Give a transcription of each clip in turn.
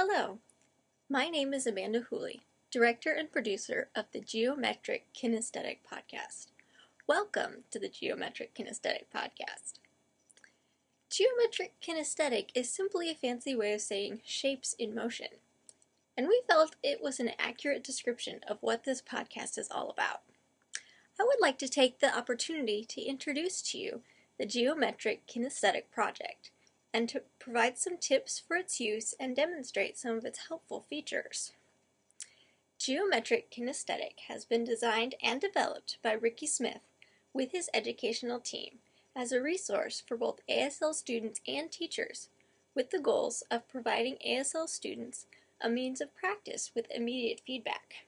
Hello, my name is Amanda Hooley, Director and Producer of the Geometric Kinesthetic Podcast. Welcome to the Geometric Kinesthetic Podcast. Geometric kinesthetic is simply a fancy way of saying shapes in motion, and we felt it was an accurate description of what this podcast is all about. I would like to take the opportunity to introduce to you the Geometric Kinesthetic Project, and to provide some tips for its use and demonstrate some of its helpful features. Geometric Kinesthetic has been designed and developed by Ricky Smith with his educational team as a resource for both ASL students and teachers, with the goals of providing ASL students a means of practice with immediate feedback,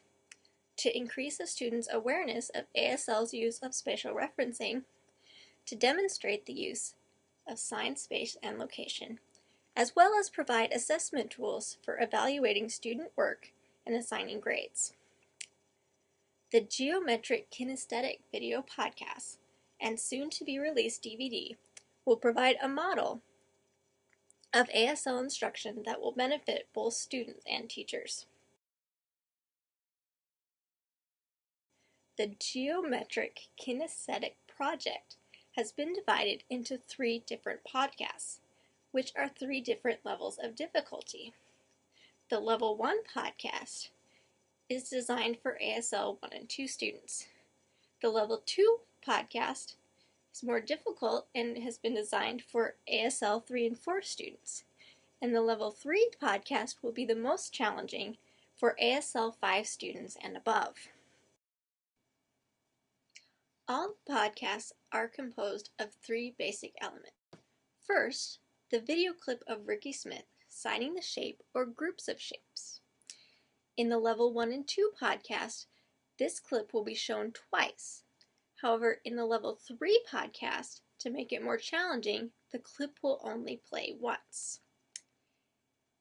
to increase a student's awareness of ASL's use of spatial referencing, to demonstrate the use of sign, space, and location, as well as provide assessment tools for evaluating student work and assigning grades. The Geometric Kinesthetic video podcast and soon-to-be-released DVD will provide a model of ASL instruction that will benefit both students and teachers. The Geometric Kinesthetic project has been divided into 3 different podcasts, which are 3 different levels of difficulty. The Level 1 podcast is designed for ASL 1 and 2 students. The Level 2 podcast is more difficult and has been designed for ASL 3 and 4 students. And the Level 3 podcast will be the most challenging for ASL 5 students and above. All podcasts are composed of 3 basic elements. First, the video clip of Ricky Smith signing the shape or groups of shapes. In the Level 1 and 2 podcast, this clip will be shown twice. However, in the Level 3 podcast, to make it more challenging, the clip will only play once.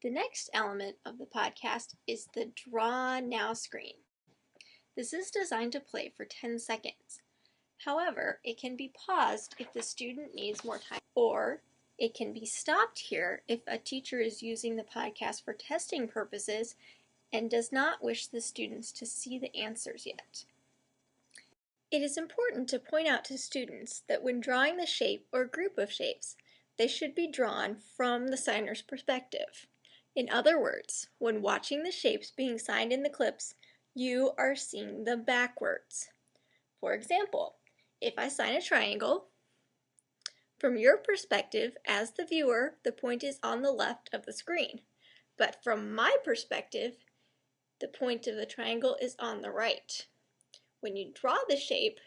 The next element of the podcast is the Draw Now screen. This is designed to play for 10 seconds. However, it can be paused if the student needs more time, or it can be stopped here if a teacher is using the podcast for testing purposes and does not wish the students to see the answers yet. It is important to point out to students that when drawing the shape or group of shapes, they should be drawn from the signer's perspective. In other words, when watching the shapes being signed in the clips, you are seeing them backwards. For example, if I sign a triangle, from your perspective as the viewer, the point is on the left of the screen. But from my perspective, the point of the triangle is on the right. When you draw the shape,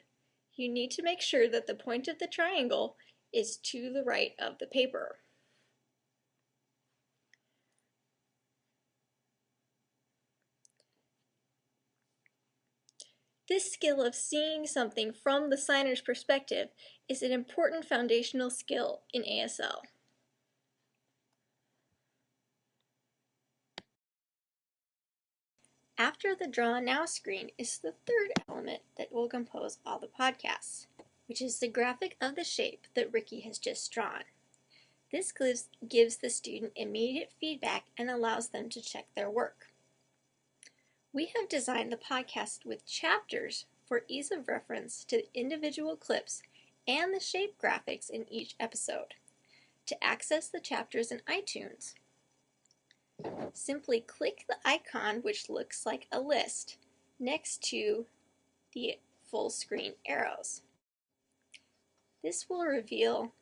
you need to make sure that the point of the triangle is to the right of the paper. This skill of seeing something from the signer's perspective is an important foundational skill in ASL. After the Draw Now screen is the third element that will compose all the podcasts, which is the graphic of the shape that Ricky has just drawn. This gives the student immediate feedback and allows them to check their work. We have designed the podcast with chapters for ease of reference to the individual clips and the shape graphics in each episode. To access the chapters in iTunes, simply click the icon which looks like a list next to the full screen arrows. This will reveal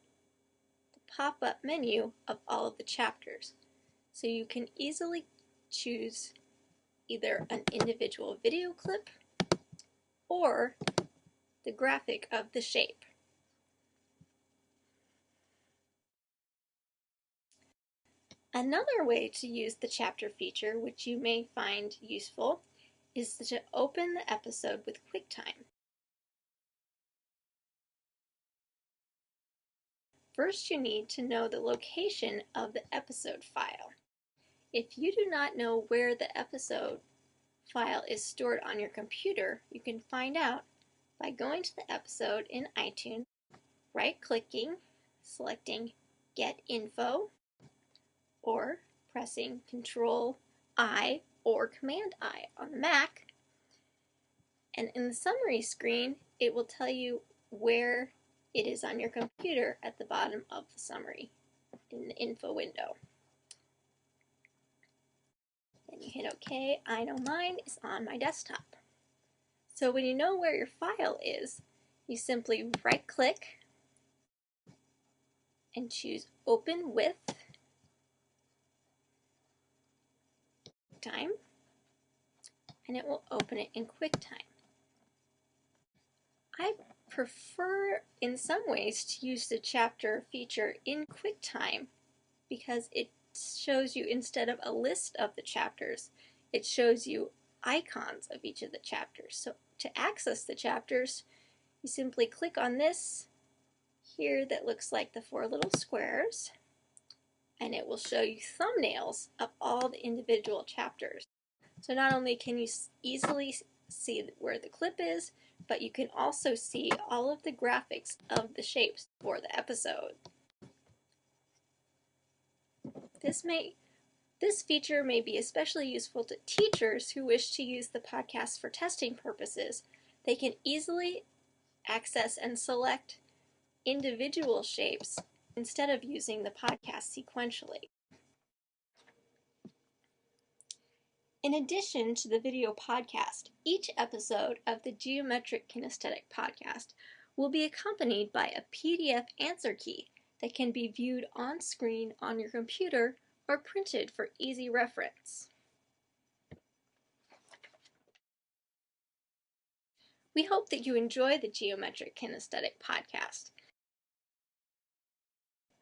the pop-up menu of all of the chapters, so you can easily choose either an individual video clip or the graphic of the shape. Another way to use the chapter feature, which you may find useful, is to open the episode with QuickTime. First, you need to know the location of the episode file. If you do not know where the episode file is stored on your computer, you can find out by going to the episode in iTunes, right-clicking, selecting Get Info, or pressing Control-I or Command-I on the Mac. And in the summary screen, it will tell you where it is on your computer at the bottom of the summary in the info window. Then you hit OK. I know mine is on my desktop. So when you know where your file is, you simply right-click and choose Open with QuickTime, and it will open it in QuickTime. I prefer in some ways to use the chapter feature in QuickTime because it shows you, instead of a list of the chapters, it shows you icons of each of the chapters. So to access the chapters, you simply click on this here that looks like the 4 little squares, and it will show you thumbnails of all the individual chapters. So not only can you easily see where the clip is, but you can also see all of the graphics of the shapes for the episode. This feature may be especially useful to teachers who wish to use the podcast for testing purposes. They can easily access and select individual shapes instead of using the podcast sequentially. In addition to the video podcast, each episode of the Geometric Kinesthetic podcast will be accompanied by a PDF answer key that can be viewed on screen on your computer or printed for easy reference. We hope that you enjoy the Geometric Kinesthetic podcast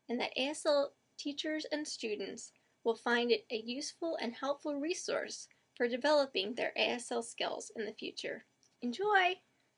and that ASL teachers and students will find it a useful and helpful resource for developing their ASL skills in the future. Enjoy!